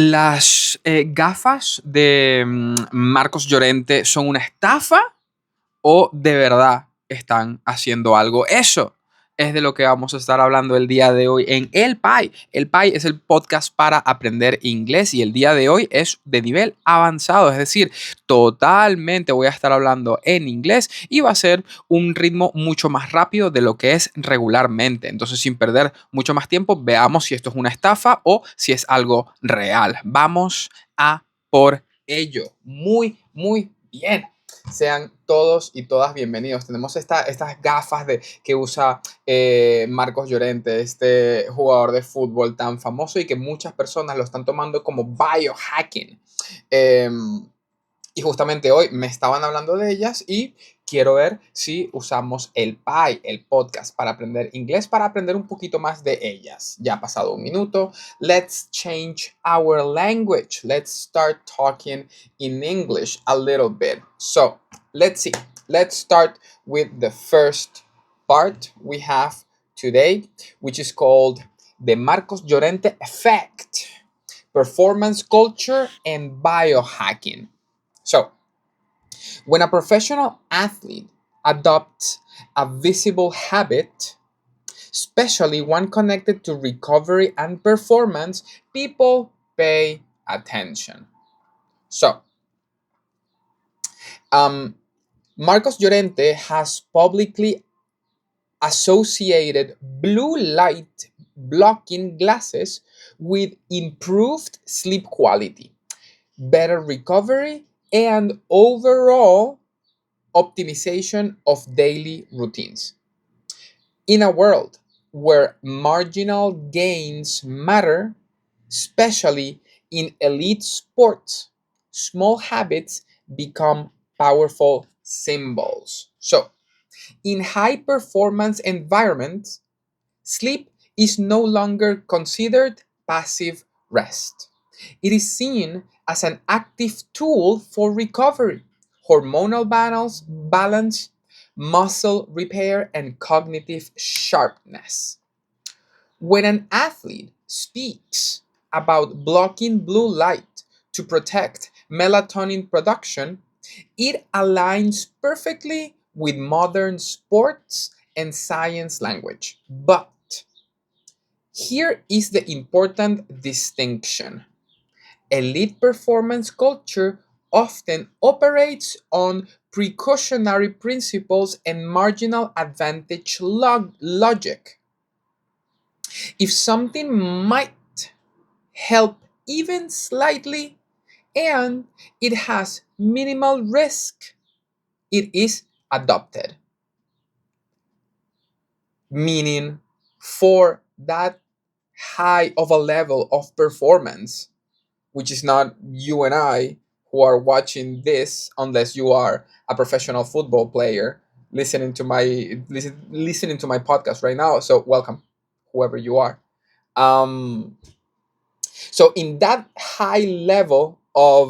¿Las gafas de Marcos Llorente son una estafa o de verdad están haciendo algo? Eso es de lo que vamos a estar hablando el día de hoy en el PAI. El PAI es el podcast para aprender inglés y el día de hoy es de nivel avanzado, es decir, totalmente voy a estar hablando en inglés y va a ser un ritmo mucho más rápido de lo que es regularmente. Entonces, sin perder mucho más tiempo, veamos si esto es una estafa o si es algo real. Vamos a por ello. Muy bien. Sean todos y todas bienvenidos. Tenemos estas gafas que usa Marcos Llorente, este jugador de fútbol tan famoso y que muchas personas lo están tomando como biohacking. Y justamente hoy me estaban hablando de ellas y quiero ver si usamos el PAI, el podcast para aprender inglés, para aprender un poquito más de ellas. Ya ha pasado un minuto. Let's change our language. Let's start talking in English a little bit. So, let's see. Let's start with the first part we have today, which is called the Marcos Llorente effect, performance culture, and biohacking. So, when a professional athlete adopts a visible habit, especially one connected to recovery and performance, people pay attention. So, Marcos Llorente has publicly associated blue light blocking glasses with improved sleep quality, better recovery, and overall optimization of daily routines. In a world where marginal gains matter, especially in elite sports, small habits become powerful symbols. So, in high performance environments, sleep is no longer considered passive rest. It is seen as an active tool for recovery, hormonal balance, muscle repair, and cognitive sharpness. When an athlete speaks about blocking blue light to protect melatonin production, it aligns perfectly with modern sports and science language. But here is the important distinction. Elite performance culture often operates on precautionary principles and marginal advantage logic. If something might help even slightly and it has minimal risk, it is adopted. Meaning, for that high of a level of performance, which is not you and I who are watching this, unless you are a professional football player listening to my podcast right now. So welcome, whoever you are. So in that high level of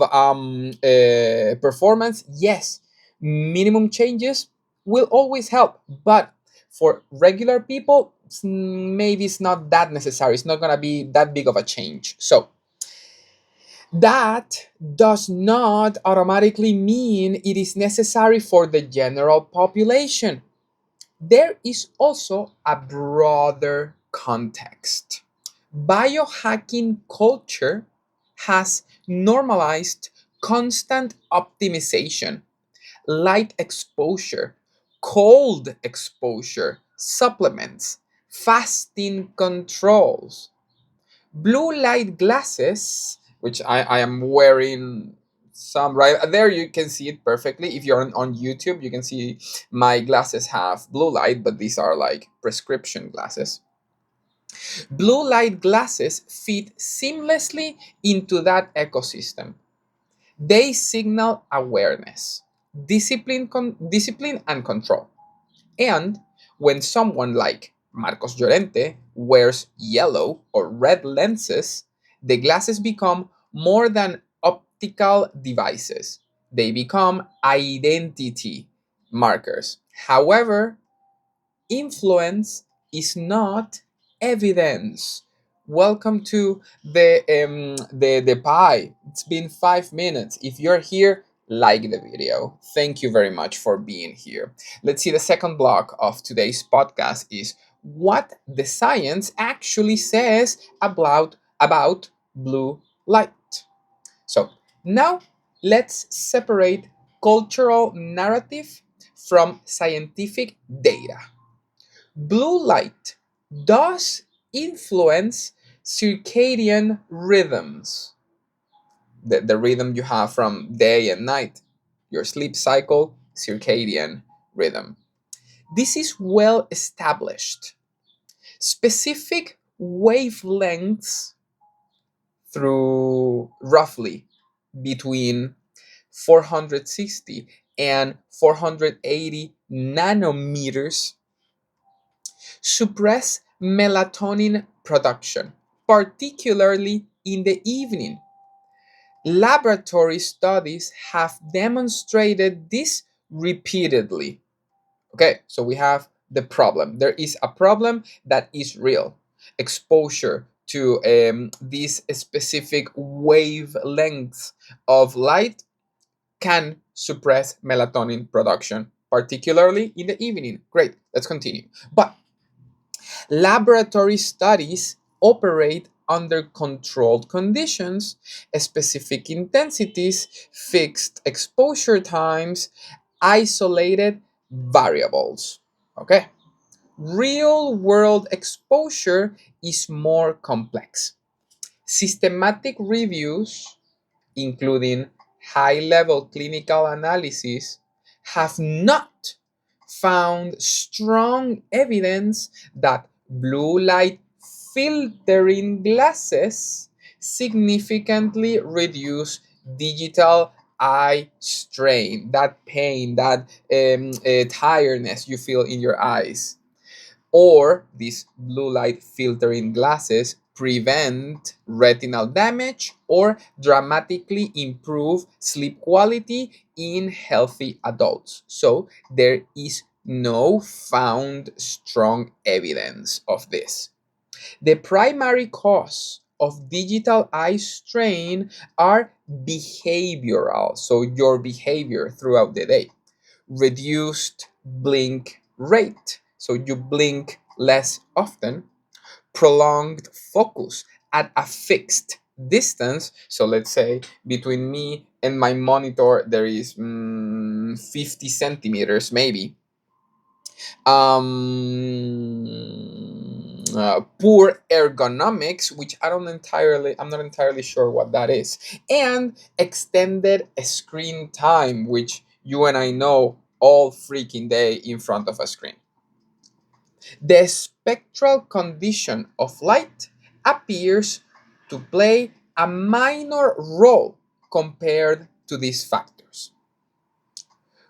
performance, yes, minimum changes will always help, but for regular people, maybe it's not that necessary. It's not gonna be that big of a change. So that does not automatically mean it is necessary for the general population. There is also a broader context. Biohacking culture has normalized constant optimization, light exposure, cold exposure, supplements, fasting controls. Blue light glasses, which I am wearing some right there, you can see it perfectly. If you're on YouTube, you can see my glasses have blue light, but these are like prescription glasses. Blue light glasses fit seamlessly into that ecosystem. They signal awareness, discipline and control. And when someone like Marcos Llorente wears yellow or red lenses, the glasses become more than optical devices. They become identity markers. However, influence is not evidence. welcome to the PAI. It's been 5 minutes. If you're here, like the video. Thank you very much for being here. Let's see, the second block of today's podcast is what the science actually says about blue light. So now let's separate cultural narrative from scientific data. Blue light does influence circadian rhythms, the rhythm you have from day and night, your sleep cycle, circadian rhythm. This is well established. Specific wavelengths through roughly between 460 and 480 nanometers suppress melatonin production, particularly in the evening. Laboratory studies have demonstrated this repeatedly. Okay, so we have the problem. There is a problem that is real. Exposure to these specific wavelengths of light can suppress melatonin production, particularly in the evening. Great, let's continue. But laboratory studies operate under controlled conditions, specific intensities, fixed exposure times, isolated variables. Okay? Real world exposure is more complex. Systematic reviews, including high level clinical analysis, have not found strong evidence that blue light filtering glasses significantly reduce digital eye strain, that pain, that tiredness you feel in your eyes, or these blue light filtering glasses prevent retinal damage or dramatically improve sleep quality in healthy adults. So there is no found strong evidence of this. The primary cause of digital eye strain are behavioral, so your behavior throughout the day. Reduced blink rate, so you blink less often. Prolonged focus at a fixed distance, so let's say between me and my monitor there is 50 centimeters maybe. Poor ergonomics, which I'm not entirely sure what that is, and extended screen time, which you and I know all freaking day in front of a screen. The spectral condition of light appears to play a minor role compared to these factors.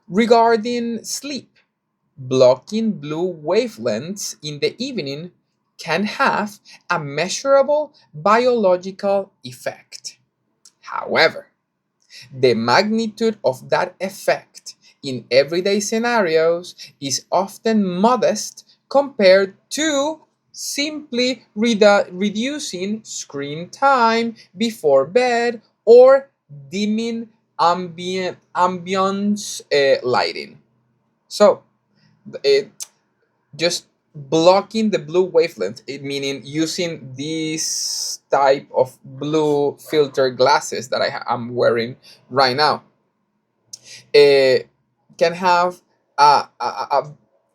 Regarding sleep, blocking blue wavelengths in the evening can have a measurable biological effect. However, the magnitude of that effect in everyday scenarios is often modest compared to simply reducing screen time before bed or dimming ambience lighting. So, it just blocking the blue wavelength, it meaning using this type of blue filter glasses that I'm wearing right now, can have a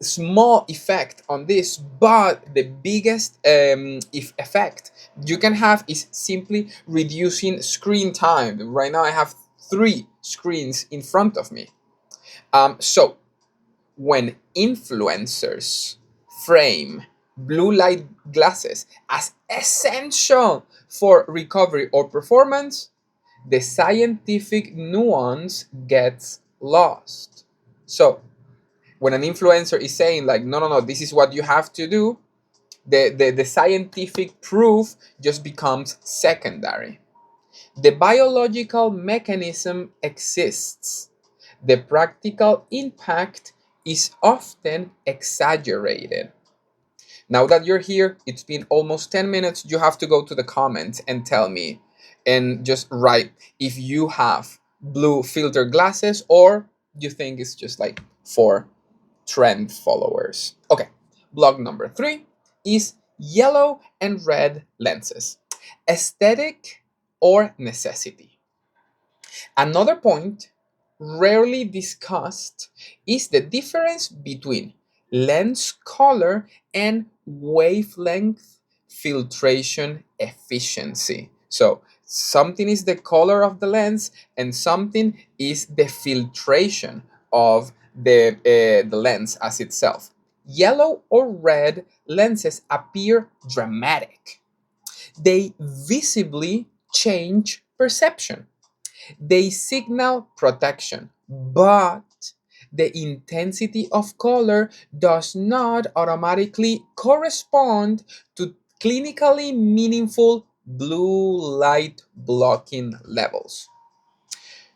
small effect on this, but the biggest effect you can have is simply reducing screen time. Right now I have 3 screens in front of me. So when influencers frame blue light glasses as essential for recovery or performance, the scientific nuance gets lost. So when an influencer is saying like, no, this is what you have to do, the scientific proof just becomes secondary. The biological mechanism exists. The practical impact is often exaggerated. Now that you're here, it's been almost 10 minutes. You have to go to the comments and tell me and just write if you have blue filter glasses or you think it's just like for trend followers. Okay, blog number 3 is yellow and red lenses, aesthetic or necessity. Another point rarely discussed is the difference between lens color and wavelength filtration efficiency. So something is the color of the lens and something is the filtration of the lens as itself. Yellow or red lenses appear dramatic. They visibly change perception. They signal protection, but the intensity of color does not automatically correspond to clinically meaningful blue light blocking levels.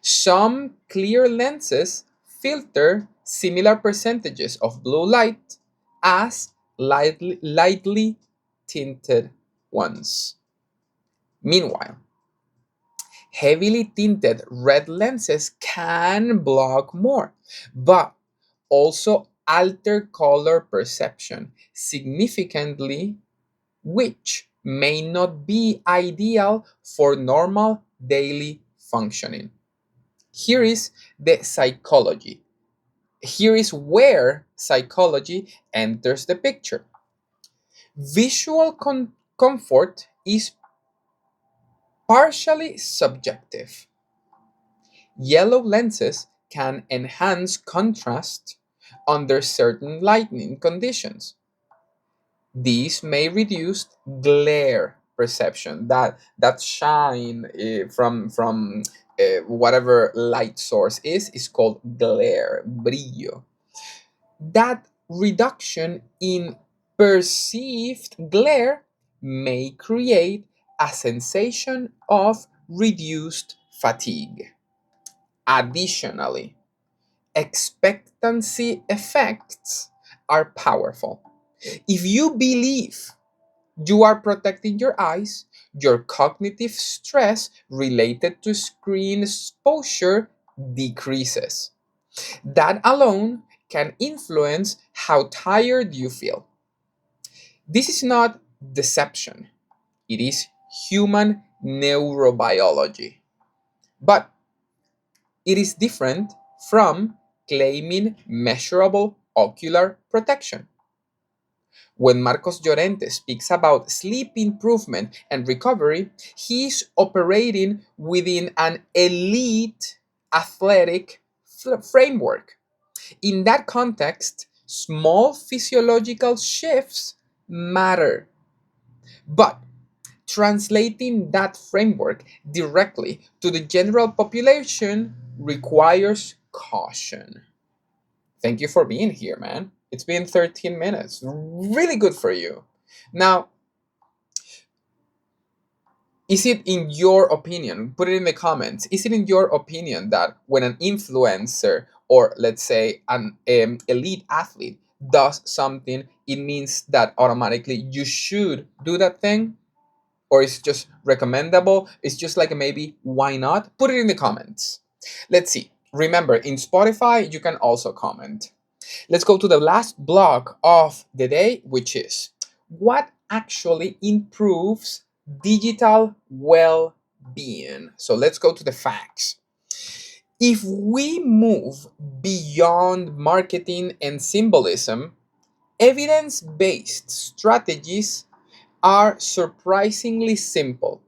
Some clear lenses filter similar percentages of blue light as lightly tinted ones. Meanwhile, heavily tinted red lenses can block more, but also alter color perception significantly, which may not be ideal for normal daily functioning. Here is the psychology. Here is where psychology enters the picture. Visual comfort is partially subjective. Yellow lenses can enhance contrast under certain lighting conditions. These may reduce glare perception, that shine from whatever light source is called glare, brillo. That reduction in perceived glare may create a sensation of reduced fatigue. Additionally, expectancy effects are powerful. If you believe you are protecting your eyes, your cognitive stress related to screen exposure decreases. That alone can influence how tired you feel. This is not deception, it is human neurobiology. But it is different from claiming measurable ocular protection. When Marcos Llorente speaks about sleep improvement and recovery, he's operating within an elite athletic framework. In that context, small physiological shifts matter. But translating that framework directly to the general population requires caution. Thank you for being here, man. It's been 13 minutes. Really good for you. Now, is it in your opinion, put it in the comments, is it in your opinion that when an influencer or let's say an elite athlete does something, it means that automatically you should do that thing? Or it's just recommendable? It's just like a maybe, why not? Put it in the comments. Let's see. Remember, in Spotify, you can also comment. Let's go to the last block of the day, which is what actually improves digital well-being. So let's go to the facts. If we move beyond marketing and symbolism, evidence-based strategies are surprisingly simple.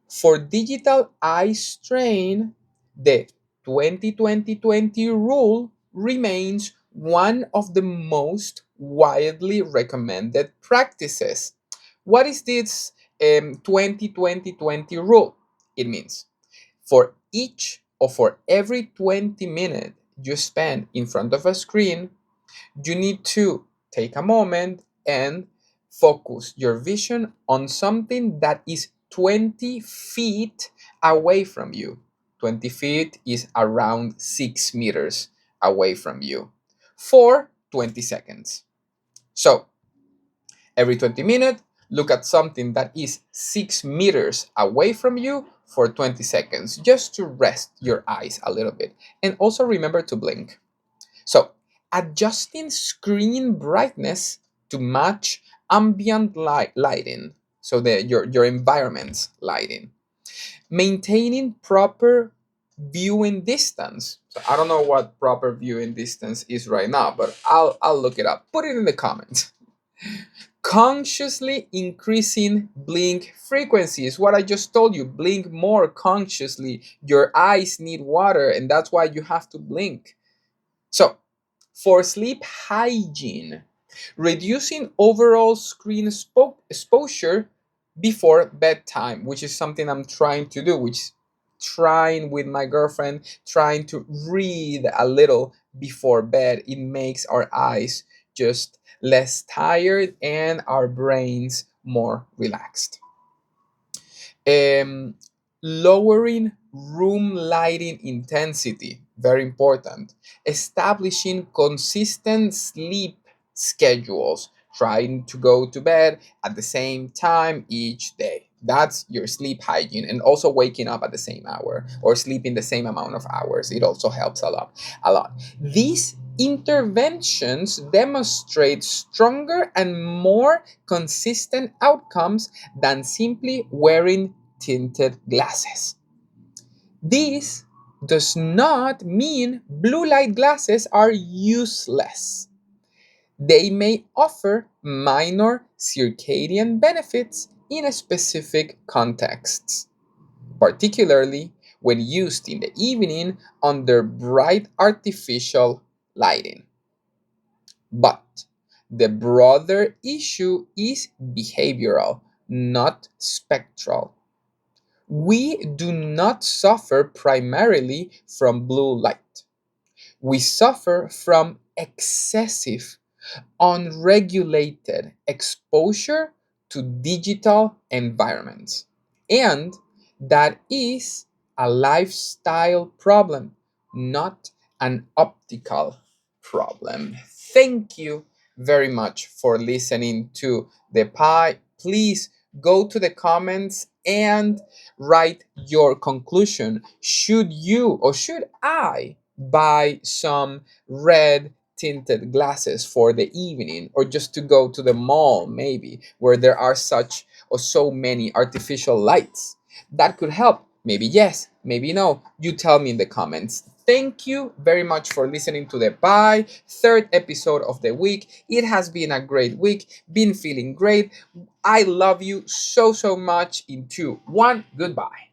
For digital eye strain, the 20-20-20 rule remains one of the most widely recommended practices. What is this 20-20-20 rule? It means for each or for every 20 minutes you spend in front of a screen, you need to take a moment and focus your vision on something that is 20 feet away from you. 20 feet is around 6 meters away from you for 20 seconds. So, Every 20 minutes, look at something that is 6 meters away from you for 20 seconds, just to rest your eyes a little bit. And also remember to blink. So, adjusting screen brightness to match ambient lighting, so your environment's lighting. Maintaining proper viewing distance. So I don't know what proper viewing distance is right now, but I'll look it up. Put it in the comments. Consciously increasing blink frequency is what I just told you. Blink more consciously. Your eyes need water, and that's why you have to blink. So, for sleep hygiene, reducing overall screen exposure before bedtime, which is something I'm trying to do, which is trying with my girlfriend, trying to read a little before bed. It makes our eyes just less tired and our brains more relaxed. Um, Lowering room lighting intensity, very important. Establishing consistent sleep schedules, trying to go to bed at the same time each day. That's your sleep hygiene. And also waking up at the same hour or sleeping the same amount of hours. It also helps a lot. A lot. These interventions demonstrate stronger and more consistent outcomes than simply wearing tinted glasses. This does not mean blue light glasses are useless. They may offer minor circadian benefits in specific contexts, particularly when used in the evening under bright artificial lighting. But the broader issue is behavioral, not spectral. We do not suffer primarily from blue light. We suffer from excessive, unregulated exposure to digital environments. And that is a lifestyle problem, not an optical problem. Thank you very much for listening to the PAI. Please go to the comments and write your conclusion. Should you or should I buy some red tinted glasses for the evening, or just to go to the mall maybe where there are such or so many artificial lights? That could help. Maybe yes, maybe no. You tell me in the comments. Thank you very much for listening to the Bye third episode of the week. It has been a great week, been feeling great. I love you so much. In 2, 1, goodbye.